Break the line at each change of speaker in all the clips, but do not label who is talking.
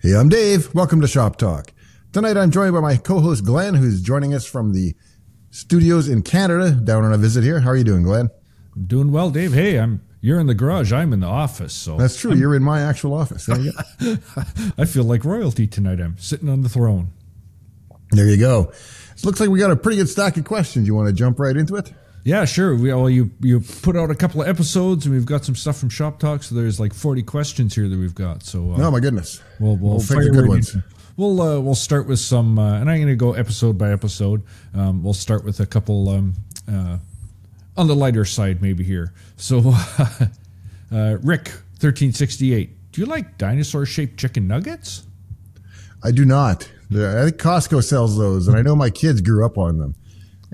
Hey, I'm Dave. Welcome to Shop Talk. Tonight I'm joined by my co-host Glenn, who's joining us from the studios in Canada, down on a visit here. How are you doing, Glenn?
Doing well, Dave. Hey, you're in the garage. I'm in the office. So
that's true. You're in my actual office. There you go.
I feel like royalty tonight. I'm sitting on the throne.
There you go. It looks like we got a pretty good stack of questions. You want to jump right into it?
Yeah, sure. You put out a couple of episodes, and we've got some stuff from Shop Talk. So there's like 40 questions here that we've got. So
oh my goodness,
we'll
fire good ones.
We'll start with some, and I'm going to go episode by episode. We'll start with a couple on the lighter side, maybe here. So, Rick 1368, do you like dinosaur-shaped chicken nuggets?
I do not. I think Costco sells those, and I know my kids grew up on them.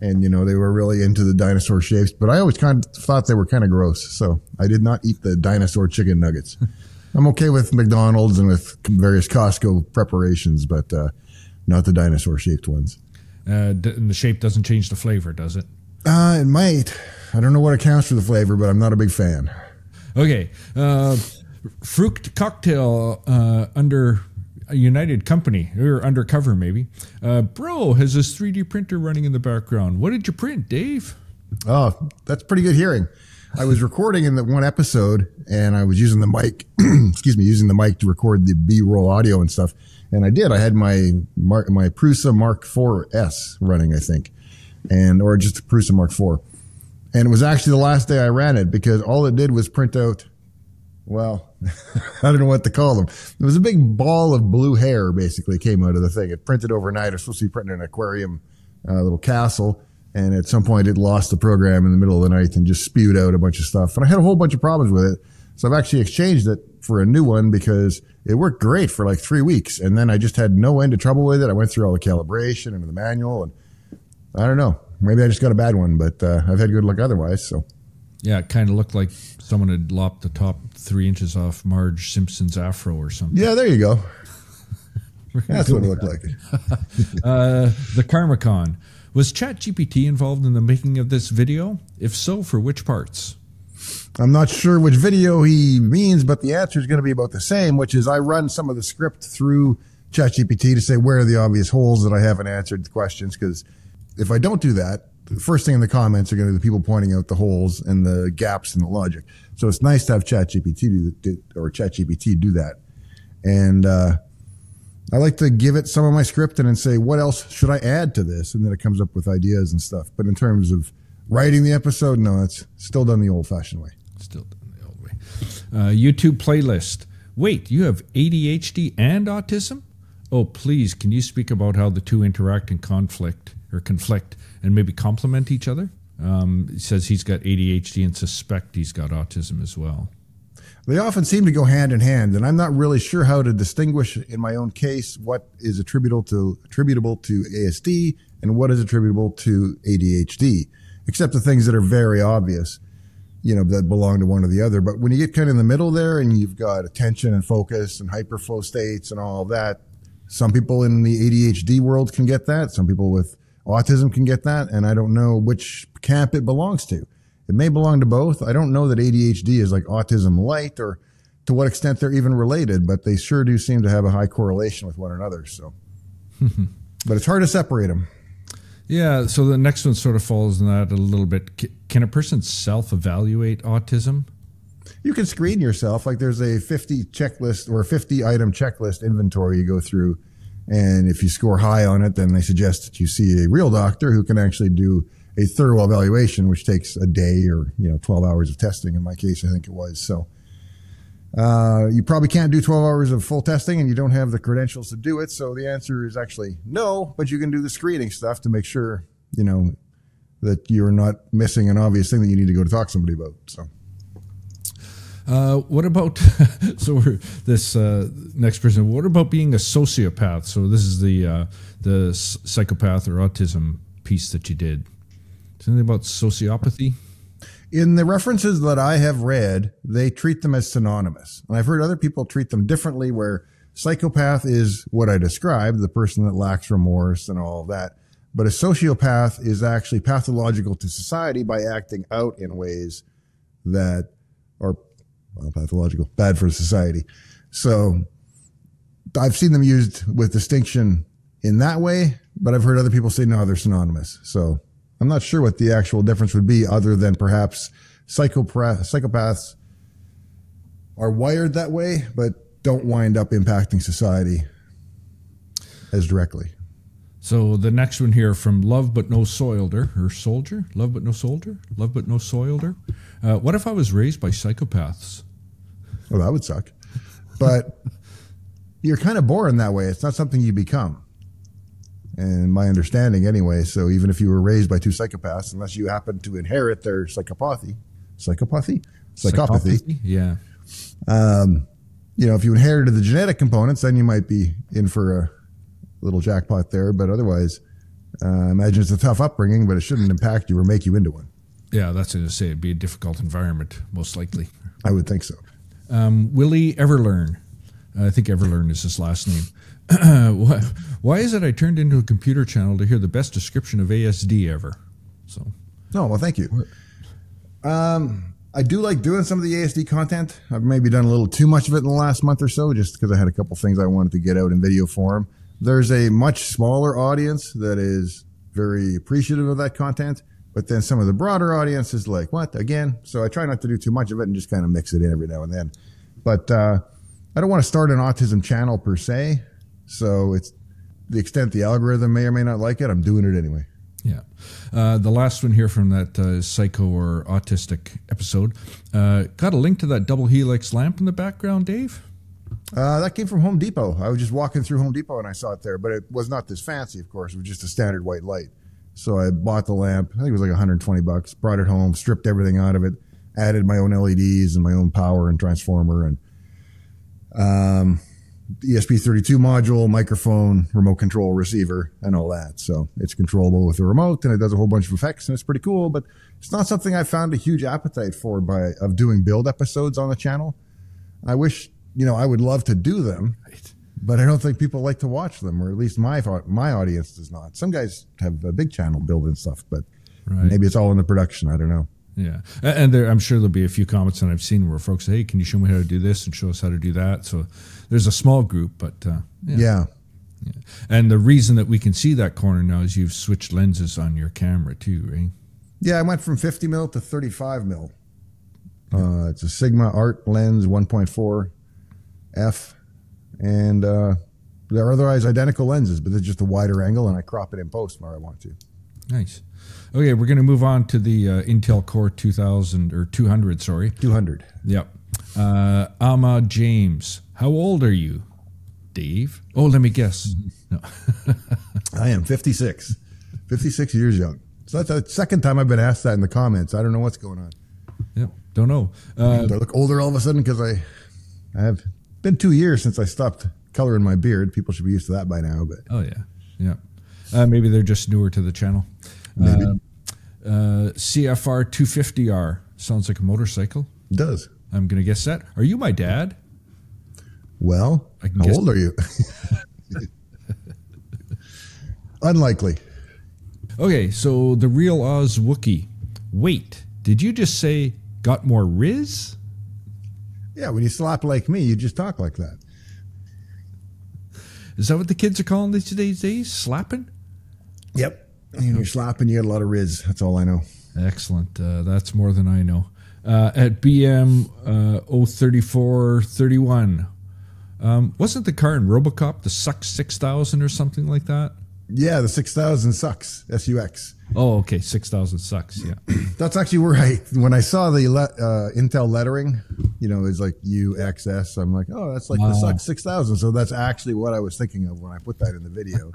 And, you know, they were really into the dinosaur shapes, but I always kind of thought they were kind of gross. So I did not eat the dinosaur chicken nuggets. I'm okay with McDonald's and with various Costco preparations, but not the dinosaur shaped ones. And
the shape doesn't change the flavor, does it?
It might. I don't know what accounts for the flavor, but I'm not a big fan.
Okay. Fruit cocktail under a United company, or undercover maybe. Bro has this 3D printer running in the background. What did you print, Dave?
Oh, that's pretty good hearing. I was recording in the one episode, and I was using the mic, using the mic to record the B-roll audio and stuff. And I did. I had my Prusa Mark IV S running, I think, or just a Prusa Mark IV. And it was actually the last day I ran it because all it did was print out, well, I don't know what to call them. There was a big ball of blue hair basically came out of the thing. It printed overnight. It was supposed to be printing an aquarium, little castle. And at some point it lost the program in the middle of the night and just spewed out a bunch of stuff. And I had a whole bunch of problems with it. So I've actually exchanged it for a new one because it worked great for like 3 weeks. And then I just had no end of trouble with it. I went through all the calibration and the manual, and I don't know. Maybe I just got a bad one, but I've had good luck otherwise. So
yeah, it kind of looked like someone had lopped the top 3 inches off Marge Simpson's afro or something.
Yeah, there you go. That's what it looked like.
The Karmacon. Was ChatGPT involved in the making of this video? If so, for which parts?
I'm not sure which video he means, but the answer is going to be about the same, which is I run some of the script through ChatGPT to say where are the obvious holes that I haven't answered the questions, because if I don't do that, the first thing in the comments are going to be the people pointing out the holes and the gaps in the logic. So it's nice to have ChatGPT do that. And I like to give it some of my script and then say, what else should I add to this? And then it comes up with ideas and stuff. But in terms of writing the episode, no, it's still done the old-fashioned way.
Still done the old way. YouTube playlist. Wait, you have ADHD and autism? Oh, please, can you speak about how the two interact and conflict and maybe complement each other? He says he's got ADHD and suspect he's got autism as well.
They often seem to go hand in hand, and I'm not really sure how to distinguish in my own case what is attributable to ASD and what is attributable to ADHD, except the things that are very obvious, you know, that belong to one or the other. But when you get kind of in the middle there and you've got attention and focus and hyperflow states and all of that, some people in the ADHD world can get that. Some people with autism can get that, and I don't know which camp it belongs to. It may belong to both. I don't know that ADHD is like autism light or to what extent they're even related, but they sure do seem to have a high correlation with one another. So, but it's hard to separate them.
Yeah. So the next one sort of falls in that a little bit. Can a person self-evaluate autism?
You can screen yourself. Like there's a 50 checklist or a 50 item checklist inventory you go through. And if you score high on it, then they suggest that you see a real doctor who can actually do a thorough evaluation, which takes a day or 12 hours of testing. In my case, I think it was. So you probably can't do 12 hours of full testing, and you don't have the credentials to do it. So the answer is actually no, but you can do the screening stuff to make sure that you're not missing an obvious thing that you need to go to talk to somebody about. So.
What about this next person? What about being a sociopath? So this is the psychopath or autism piece that you did. Something about sociopathy?
In the references that I have read, they treat them as synonymous. And I've heard other people treat them differently, where psychopath is what I described, the person that lacks remorse and all of that. But a sociopath is actually pathological to society by acting out in ways that are pathological, bad for society. So I've seen them used with distinction in that way, but I've heard other people say, no, they're synonymous. So I'm not sure what the actual difference would be other than perhaps psychopaths are wired that way, but don't wind up impacting society as directly.
So the next one here from Love But No Soilder, or Soldier, Love But No Soldier, Love But No Soilder. What if I was raised by psychopaths?
Well, that would suck. But you're kind of born that way. It's not something you become. And my understanding so even if you were raised by two psychopaths, unless you happen to inherit their psychopathy,
yeah.
If you inherited the genetic components, then you might be in for a little jackpot there. But otherwise, imagine it's a tough upbringing, but it shouldn't impact you or make you into one.
Yeah, that's what I was going to say. It'd be a difficult environment, most likely.
I would think so.
Willie Everlearn. I think Everlearn is his last name. Why is it I turned into a computer channel to hear the best description of ASD ever? So,
well, thank you. I do like doing some of the ASD content. I've maybe done a little too much of it in the last month or so, just because I had a couple things I wanted to get out in video form. There's a much smaller audience that is very appreciative of that content, but then some of the broader audience is like, what, again? So I try not to do too much of it and just kind of mix it in every now and then. But I don't want to start an autism channel per se. So it's the extent the algorithm may or may not like it, I'm doing it anyway.
Yeah. The last one here from that psycho or autistic episode. Got a link to that double helix lamp in the background, Dave?
That came from Home Depot. I was just walking through Home Depot and I saw it there, but it was not this fancy, of course. It was just a standard white light. So I bought the lamp. I think it was like $120, brought it home, stripped everything out of it, added my own LEDs and my own power and transformer and ESP32 module, microphone, remote control receiver, and all that. So it's controllable with a remote, and it does a whole bunch of effects, and it's pretty cool. But it's not something I found a huge appetite for of doing build episodes on the channel. I wish, I would love to do them, but I don't think people like to watch them, or at least my audience does not. Some guys have a big channel building stuff, but maybe it's all in the production. I don't know.
Yeah. And I'm sure there'll be a few comments that I've seen where folks say, hey, can you show me how to do this and show us how to do that? So there's a small group, but
yeah.
And the reason that we can see that corner now is you've switched lenses on your camera too, right?
Yeah, I went from 50 mil to 35 mil. It's a Sigma Art lens 1.4 f, and they're otherwise identical lenses, but it's just a wider angle, and I crop it in post where I want to.
Nice. Okay, we're going to move on to the Intel Core 200, sorry.
200.
Yep. Ahmad James. How old are you, Dave? Oh, let me guess. No.
I am 56. 56 years young. So that's the second time I've been asked that in the comments. I don't know what's going on.
Yep, don't know.
Do I look older all of a sudden because I have been 2 years since I stopped coloring my beard. People should be used to that by now. But
oh, yeah. Maybe they're just newer to the channel.
Maybe.
CFR 250R. Sounds like a motorcycle.
It does.
I'm going to guess that. Are you my dad?
Well, how old are you? Unlikely.
Okay, so the Real Oz Wookie. Wait, did you just say got more Riz?
Yeah, when you slap like me, you just talk like that.
Is that what the kids are calling these days? Slapping?
Yep. When you're slapping, you get a lot of Riz. That's all I know.
Excellent. That's more than I know. At BM 03431. Wasn't the car in RoboCop the Suck 6000 or something like that?
Yeah, the 6000 sucks. SUX.
Oh, okay. 6000 sucks. Yeah.
That's actually where when I saw the Intel lettering, it's like UXS. I'm like, oh, that's like the Suck 6000. So that's actually what I was thinking of when I put that in the video.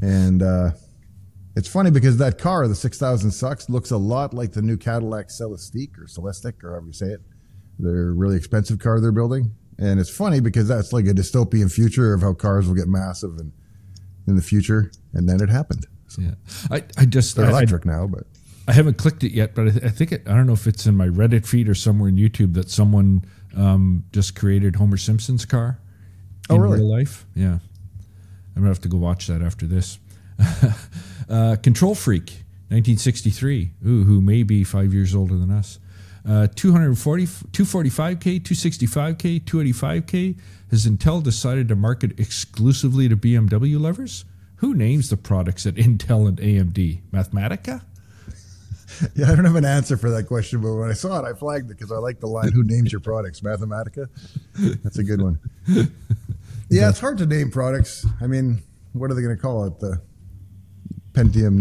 And it's funny because that car, the 6000 sucks, looks a lot like the new Cadillac Celestiq or however you say it. They're a really expensive car they're building. And it's funny because that's like a dystopian future of how cars will get massive in the future. And then it happened. So
yeah.
They're electric now, but
I haven't clicked it yet, but I think I don't know if it's in my Reddit feed or somewhere in YouTube that someone just created Homer Simpson's car in real life. Yeah. I'm going to have to go watch that after this. Control Freak, 1963, who may be 5 years older than us. 245K, 265K, 285K. Has Intel decided to market exclusively to BMW lovers? Who names the products at Intel and AMD? Mathematica?
Yeah, I don't have an answer for that question, but when I saw it, I flagged it because I like the line, who names your products? Mathematica? That's a good one. Yeah, it's hard to name products. I mean, what are they going to call it? The Pentium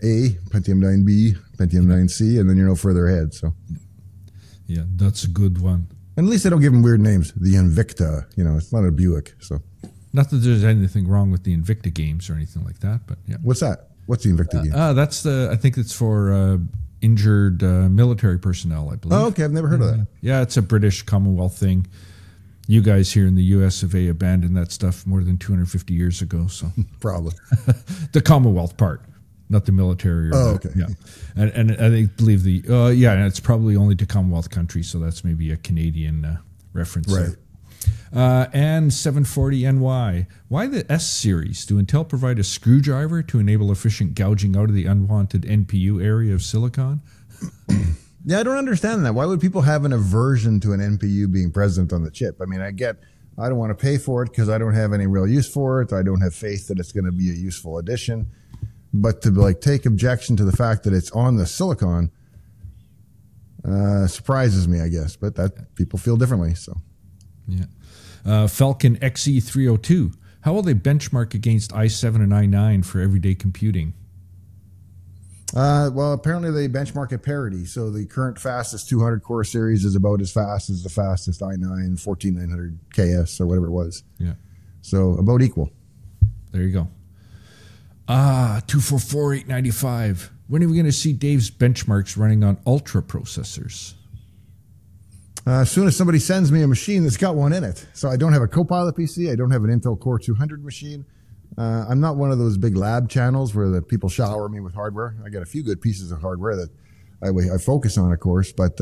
9A, Pentium 9B, Pentium 9C, and then you're no further ahead. So,
yeah, that's a good one.
And at least they don't give them weird names. The Invicta, it's not a Buick. So,
not that there's anything wrong with the Invicta games or anything like that, but yeah.
What's that? What's the Invicta game?
I think it's for injured military personnel, I believe.
Oh, okay. I've never heard of that.
Yeah, it's a British Commonwealth thing. You guys here in the US of A abandoned that stuff more than 250 years ago. So
probably
the Commonwealth part, not the military.
Okay.
Yeah, and I believe and it's probably only to Commonwealth countries. So that's maybe a Canadian reference,
right?
And 740NY. Why the S series? Do Intel provide a screwdriver to enable efficient gouging out of the unwanted NPU area of silicon?
Yeah, I don't understand that. Why would people have an aversion to an NPU being present on the chip? I mean, I don't want to pay for it because I don't have any real use for it. I don't have faith that it's going to be a useful addition. But to take objection to the fact that it's on the silicon surprises me, I guess. But that people feel differently. So,
yeah. Falcon XE302. How will they benchmark against i7 and i9 for everyday computing?
Well, apparently they benchmark at parity. So the current fastest 200 core series is about as fast as the fastest i9 14900 KS or whatever it was.
Yeah.
So about equal.
There you go. 244-895. When are we going to see Dave's benchmarks running on Ultra processors?
As soon as somebody sends me a machine that's got one in it. So I don't have a Copilot PC. I don't have an Intel Core 200 machine. I'm not one of those big lab channels where the people shower me with hardware. I got a few good pieces of hardware that I focus on, of course, but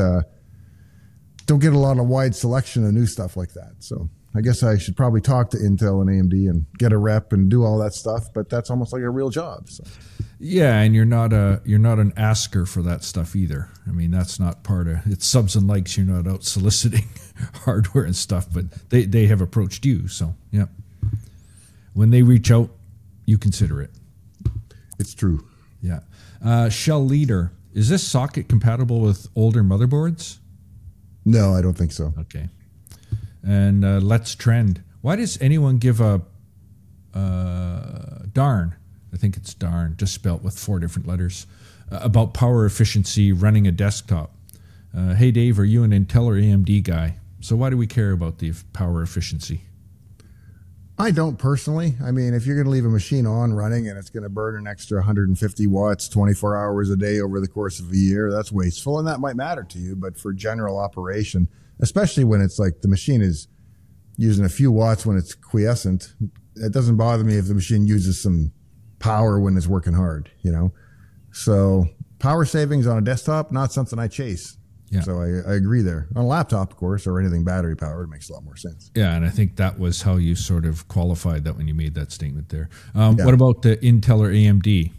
don't get a lot of wide selection of new stuff like that. So I guess I should probably talk to Intel and AMD and get a rep and do all that stuff, but that's almost like a real job. So.
Yeah, and you're not an asker for that stuff either. I mean, that's not part of it's subs and likes. You're not out soliciting hardware and stuff, but they have approached you. So yeah. When they reach out, you consider it.
It's true.
Yeah. Shell Leader. Is this socket compatible with older motherboards?
No, I don't think so.
Okay. And Let's Trend. Why does anyone give a darn? I think it's darn, just spelt with 4 different letters, about power efficiency running a desktop. Hey, Dave, are you an Intel or AMD guy? So why do we care about the power efficiency?
I don't personally. I mean, if you're going to leave a machine on running and it's going to burn an extra 150 watts 24 hours a day over the course of a year, that's wasteful, and that might matter to you. But for general operation, especially when it's like the machine is using a few watts when it's quiescent, it doesn't bother me if the machine uses some power when it's working hard, So power savings on a desktop, not something I chase. Yeah. So I agree there. On a laptop, of course, or anything battery powered, it makes a lot more sense.
Yeah, and I think that was how you sort of qualified that when you made that statement there. What about the Intel or AMD?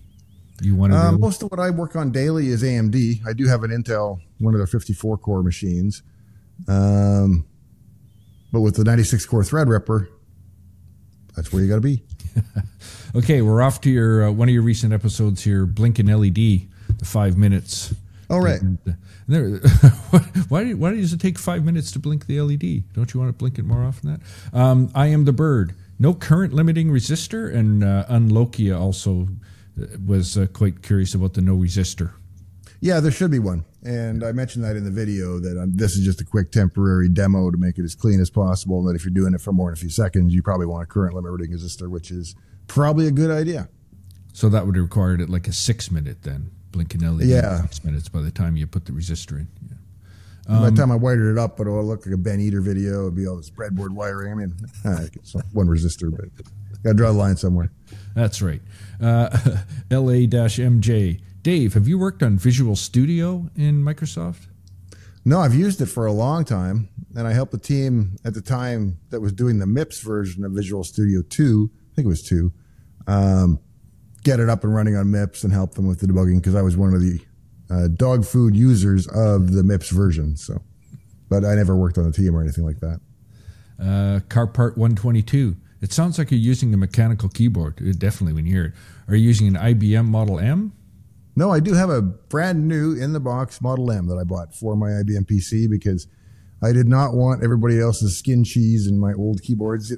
You want to
most of what I work on daily is AMD. I do have an Intel, one of their 54 core machines, but with the 96 core Threadripper, that's where you got to be.
Okay, we're off to your one of your recent episodes here, Blinking LED, the 5 minutes.
Oh, right.
Why does it take 5 minutes to blink the LED? Don't you want to blink it more often than that? I Am the Bird. No current limiting resistor, and Unlokia also was quite curious about the no resistor.
Yeah, there should be one. And I mentioned that in the video that this is just a quick temporary demo to make it as clean as possible. And that if you're doing it for more than a few seconds, you probably want a current limiting resistor, which is probably a good idea.
So that would have required it like a 6 minute then. Blinking LED,
yeah. 6
minutes by the time you put the resistor in. Yeah.
By the time I wired it up, it'll look like a Ben Eater video. It'll be all this breadboard wiring. I mean, it's one resistor, but got to draw the line somewhere.
That's right. LA-MJ. Dave, have you worked on Visual Studio in Microsoft?
No, I've used it for a long time, and I helped the team at the time that was doing the MIPS version of Visual Studio 2, I think it was 2, get it up and running on MIPS and help them with the debugging because I was one of the dog food users of the MIPS version. So, but I never worked on the team or anything like that.
Car part 122. It sounds like you're using a mechanical keyboard. Definitely when you hear it. Are you using an IBM Model M?
No, I do have a brand new in the box Model M that I bought for my IBM PC because I did not want everybody else's skin cheese in my old keyboards.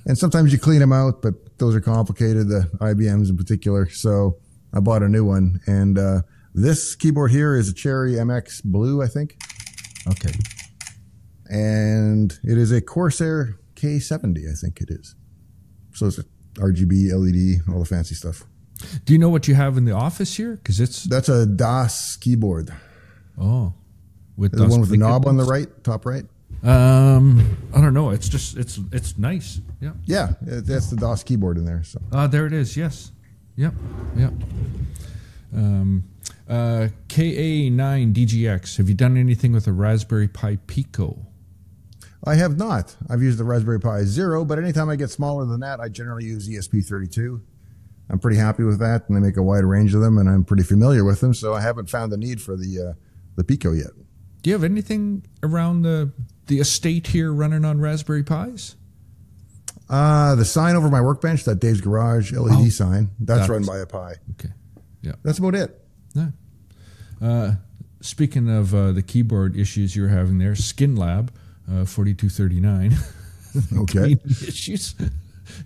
And sometimes you clean them out, but those are complicated, the IBMs in particular. So I bought a new one. And this keyboard here is a Cherry MX Blue, I think.
Okay.
And it is a Corsair K70, I think it is. So it's a RGB, LED, all the fancy stuff.
Do you know what you have in the office here? Because
that's a DOS keyboard.
Oh, with
the one with the knob on the right, top right.
I don't know. It's just it's nice. Yeah.
Yeah, that's the DOS keyboard in there. So.
There it is. Yes. Yep. Yep. KA9 DGX. Have you done anything with a Raspberry Pi Pico?
I have not. I've used the Raspberry Pi Zero, but anytime I get smaller than that, I generally use ESP32. I'm pretty happy with that, and they make a wide range of them, and I'm pretty familiar with them, so I haven't found the need for the Pico yet.
Do you have anything around the estate here running on Raspberry Pis?
The sign over my workbench, that Dave's Garage LED sign, that's run by a Pi.
Okay. Yeah.
That's about it.
Yeah. Speaking of the keyboard issues you're having there, Skin Lab 4239.
Okay.
Issues.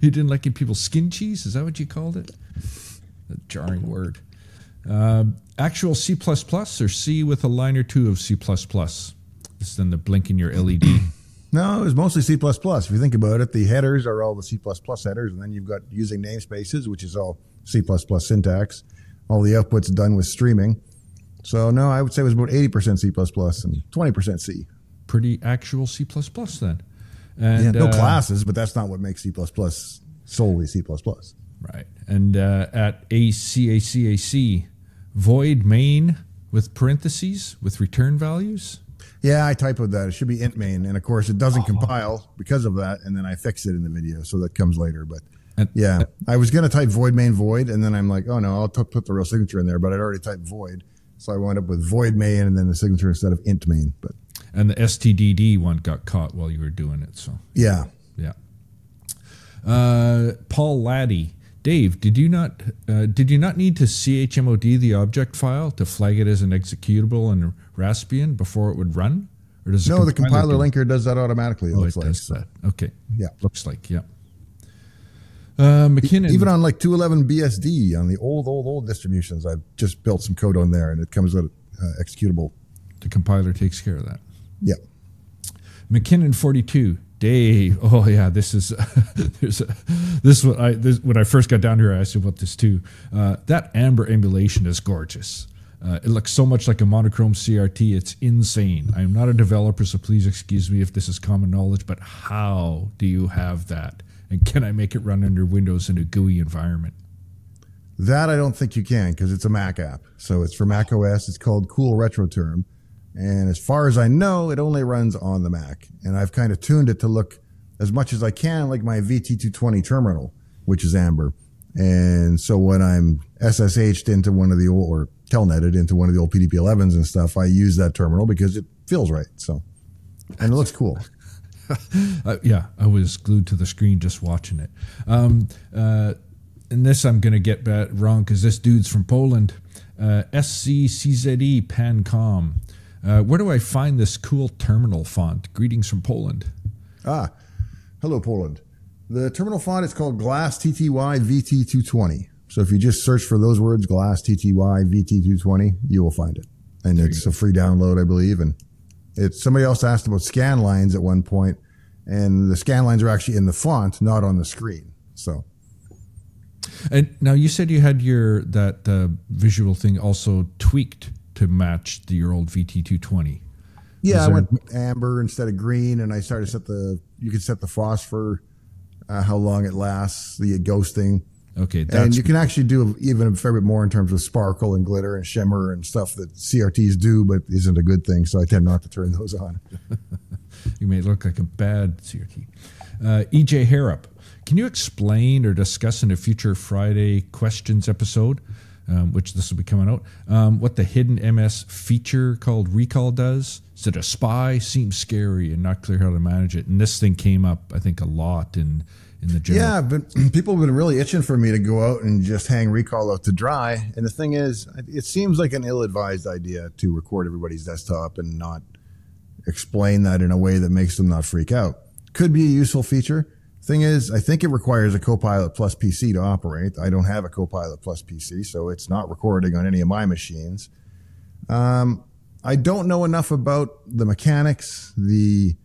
You didn't like people skin cheese? Is that what you called it? A jarring word. Actual C++ or C with a line or two of C++? This is then the blink in your LED.
No, it was mostly C++. If you think about it, the headers are all the C++ headers, and then you've got using namespaces, which is all C++ syntax. All the outputs done with streaming. So, no, I would say it was about 80% C++ and 20% C.
Pretty actual C++ then. And,
yeah, no classes, but that's not what makes C++ solely C++.
Right. And at ACACAC, void main with parentheses with return values?
Yeah, I typoed that. It should be int main. And, of course, it doesn't compile because of that, and then I fix it in the video, so that comes later. But, yeah, I was going to type void main void, and then I'm like, oh, no, I'll put the real signature in there, but I'd already typed void. So I wound up with void main and then the signature instead of int main. But
and the STDD one got caught while you were doing it. So
yeah.
Paul Laddie, Dave, did you not need to chmod the object file to flag it as an executable in Raspbian before it would run? Or does
the compiler linker does that automatically? It looks like
that. Okay.
Yeah,
looks like McKinnon.
Even on like 211 BSD on the old distributions, I've just built some code on there, and it comes with executable.
The compiler takes care of that.
Yeah.
McKinnon 42. Dave. Oh yeah, this is when I first got down here, I asked you about this too. That Amber emulation is gorgeous. It looks so much like a monochrome CRT. It's insane. I'm not a developer, so please excuse me if this is common knowledge, but how do you have that? And can I make it run under Windows in a GUI environment?
That I don't think you can because it's a Mac app. So it's for Mac OS. It's called Cool RetroTerm. And as far as I know, it only runs on the Mac. And I've kind of tuned it to look as much as I can like my VT220 terminal, which is Amber. And so when I'm SSH'd into one of the old, or telnetted into one of the old PDP-11s and stuff, I use that terminal because it feels right. So, and it looks cool.
Yeah, I was glued to the screen just watching it. And this I'm going to get wrong because this dude's from Poland. SCCZE Pancom. Where do I find this cool terminal font? Greetings from Poland.
Hello, Poland. The terminal font is called Glass TTY VT220. So if you just search for those words, Glass TTY VT220, you will find it. And it's a free download, I believe. And somebody else asked about scan lines at one point, and the scan lines are actually in the font, not on the screen. So,
and now you said you had that visual thing also tweaked to match your old VT220.
Yeah, I went amber instead of green, and I started you can set the phosphor, how long it lasts, the ghosting.
Okay,
and you can actually do even a fair bit more in terms of sparkle and glitter and shimmer and stuff that CRTs do, but isn't a good thing. So I tend not to turn those on.
You may look like a bad CRT. EJ Harrop, can you explain or discuss in a future Friday questions episode which this will be coming out. What the hidden MS feature called recall does. Is it a spy? Seems scary and not clear how to manage it. And this thing came up, I think, a lot in the general.
Yeah, but people have been really itching for me to go out and just hang recall out to dry. And the thing is, it seems like an ill-advised idea to record everybody's desktop and not explain that in a way that makes them not freak out. Could be a useful feature. Thing is, I think it requires a Copilot Plus PC to operate. I don't have a Copilot Plus PC, so it's not recording on any of my machines. I don't know enough about the mechanics, the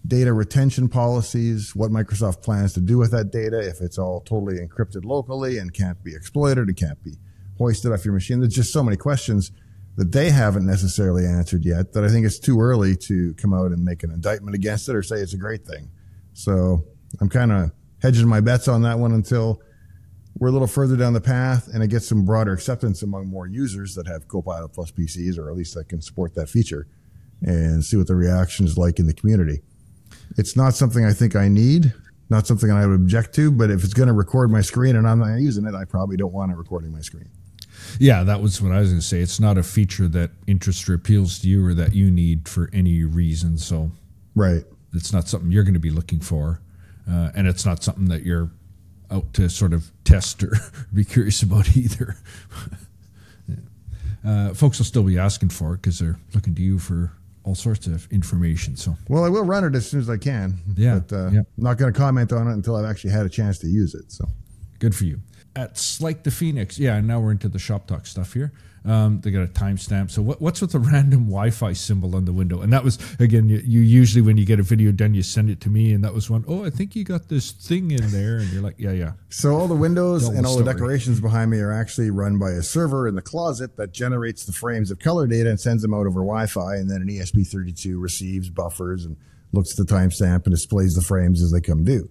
data retention policies, what Microsoft plans to do with that data, if it's all totally encrypted locally and can't be exploited and can't be hoisted off your machine. There's just so many questions that they haven't necessarily answered yet that I think it's too early to come out and make an indictment against it or say it's a great thing. So I'm kind of hedging my bets on that one until we're a little further down the path and it gets some broader acceptance among more users that have Copilot Plus PCs, or at least that can support that feature, and see what the reaction is like in the community. It's not something I think I need, not something I would object to, but if it's going to record my screen and I'm not using it, I probably don't want it recording my screen.
Yeah, that was what I was going to say. It's not a feature that interests or appeals to you or that you need for any reason. So
right,
it's not something you're going to be looking for. And it's not something that you're out to sort of test or be curious about either. Folks will still be asking for it because they're looking to you for all sorts of information. So,
well, I will run it as soon as I can.
Yeah,
but I'm not going to comment on it until I've actually had a chance to use it. So,
good for you. At Slike the Phoenix, yeah. Now we're into the ShopTalk stuff here. They got a timestamp. So what's with the random Wi-Fi symbol on the window? And that was, again, you usually when you get a video done, you send it to me, and that was one. Oh, I think you got this thing in there, and you're like, yeah.
So all the windows and all the decorations behind me are actually run by a server in the closet that generates the frames of color data and sends them out over Wi-Fi, and then an ESP32 receives, buffers, and looks at the timestamp and displays the frames as they come due.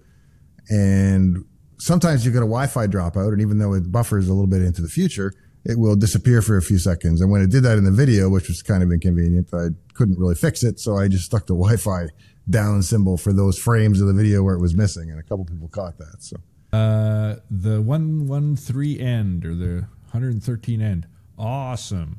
And sometimes you get a Wi-Fi dropout, and even though it buffers a little bit into the future, it will disappear for a few seconds. And when it did that in the video, which was kind of inconvenient, I couldn't really fix it. So I just stuck the Wi-Fi down symbol for those frames of the video where it was missing. And a couple people caught that. So
the 113 end, or the 113 end. Awesome.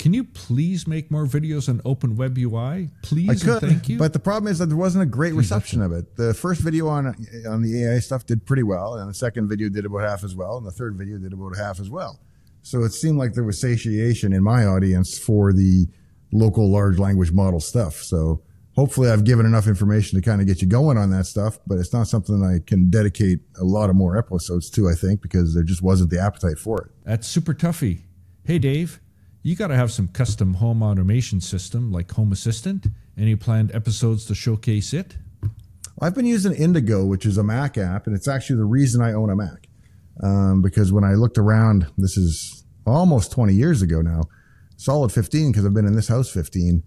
Can you please make more videos on Open Web UI? Please,
I could,
thank you.
But the problem is that there wasn't a great reception of it. The first video on the AI stuff did pretty well, and the second video did about half as well, and the third video did about half as well. So it seemed like there was satiation in my audience for the local large language model stuff. So hopefully I've given enough information to kind of get you going on that stuff, but it's not something I can dedicate a lot of more episodes to, I think, because there just wasn't the appetite for it.
That's super toughy. Hey, Dave, you got to have some custom home automation system like Home Assistant. Any planned episodes to showcase it?
I've been using Indigo, which is a Mac app, and it's actually the reason I own a Mac. Because when I looked around, this is almost 20 years ago now, solid 15, because I've been in this house 15,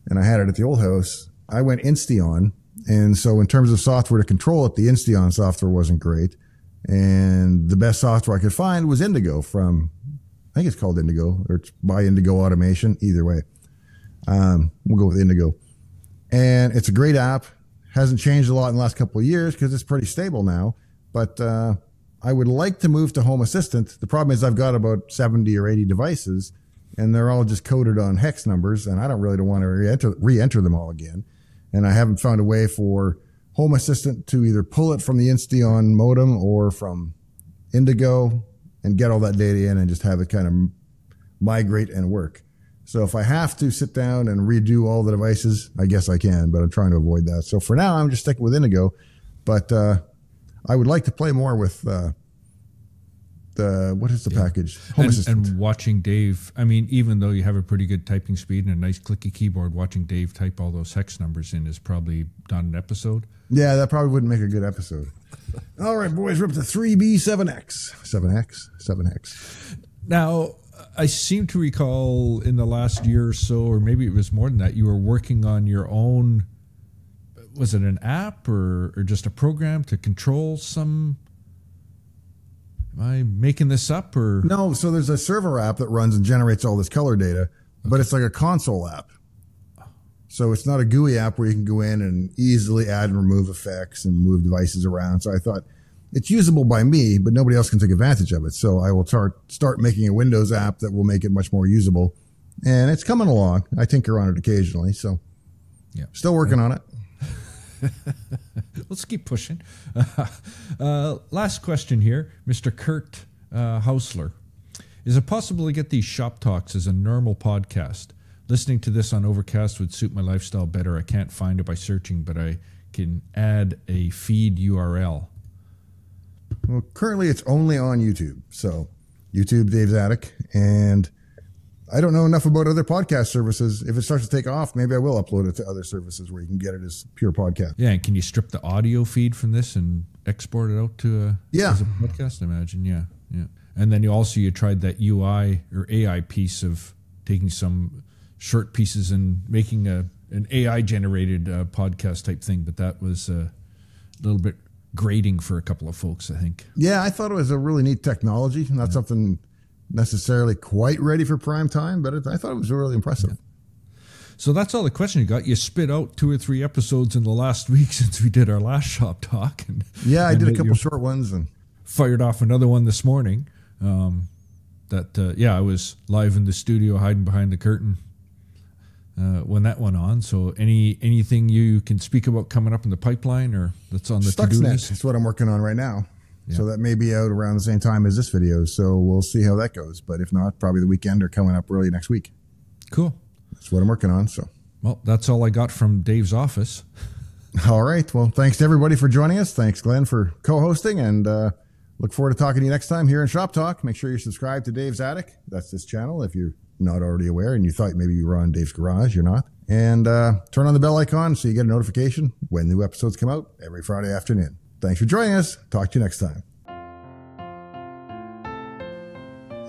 and I had it at the old house. I went Insteon, and so in terms of software to control it, the Insteon software wasn't great, and the best software I could find was Indigo from, I think it's called Indigo, or it's by Indigo Automation, either way. We'll go with Indigo. And it's a great app, hasn't changed a lot in the last couple of years because it's pretty stable now, but I would like to move to Home Assistant. The problem is I've got about 70 or 80 devices, and they're all just coded on hex numbers, and I don't want to re-enter them all again. And I haven't found a way for Home Assistant to either pull it from the Insteon modem or from Indigo and get all that data in and just have it kind of migrate and work. So if I have to sit down and redo all the devices, I guess I can, but I'm trying to avoid that. So for now, I'm just sticking with Indigo, but I would like to play more with what is the package? Home Assistant.
And watching Dave, I mean, even though you have a pretty good typing speed and a nice clicky keyboard, watching Dave type all those hex numbers in is probably not an episode.
Yeah, that probably wouldn't make a good episode. All right, boys, we're up to 3B7X. 7X.
Now, I seem to recall in the last year or so, or maybe it was more than that, you were working on your own, was it an app or just a program to control some? Am I making this up or?
No, so there's a server app that runs and generates all this color data, but it's like a console app. So it's not a GUI app where you can go in and easily add and remove effects and move devices around. So I thought it's usable by me, but nobody else can take advantage of it. So I will start making a Windows app that will make it much more usable. And it's coming along. I tinker on it occasionally. So yeah, still working on it.
Let's keep pushing. Last question here. Mr. Kurt Hausler. Is it possible to get these shop talks as a normal podcast? Listening to this on Overcast would suit my lifestyle better. I can't find it by searching, but I can add a feed URL.
Well, currently it's only on YouTube. So YouTube, Dave Zadek. And I don't know enough about other podcast services. If it starts to take off, maybe I will upload it to other services where you can get it as pure podcast.
Yeah, and can you strip the audio feed from this and export it out to as a podcast? I imagine, yeah. And then you tried that UI or AI piece of taking some short pieces and making an AI generated podcast type thing, but that was a little bit grating for a couple of folks, I think.
Yeah, I thought it was a really neat technology, not something necessarily quite ready for prime time, but I thought it was really impressive.
Yeah. So that's all the question you got. You spit out 2 or 3 episodes in the last week since we did our last shop talk.
I did a couple short ones and
fired off another one this morning. I was live in the studio hiding behind the curtain when that went on. So anything you can speak about coming up in the pipeline or that's on the to-do list?
It's what I'm working on right now. Yeah. So that may be out around the same time as this video. So we'll see how that goes. But if not, probably the weekend or coming up early next week.
Cool.
That's what I'm working on. So,
well, that's all I got from Dave's office.
All right. Well, thanks to everybody for joining us. Thanks, Glenn, for co-hosting. And look forward to talking to you next time here in Shop Talk. Make sure you're subscribed to Dave's Attic. That's this channel. If you're not already aware and you thought maybe you were on Dave's Garage, you're not. And turn on the bell icon so you get a notification when new episodes come out every Friday afternoon. Thanks for joining us. Talk to you next time.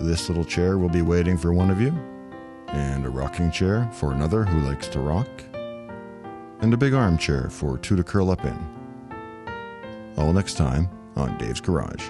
This little chair will be waiting for one of you, and a rocking chair for another who likes to rock, and a big armchair for 2 to curl up in. All next time on Dave's Garage.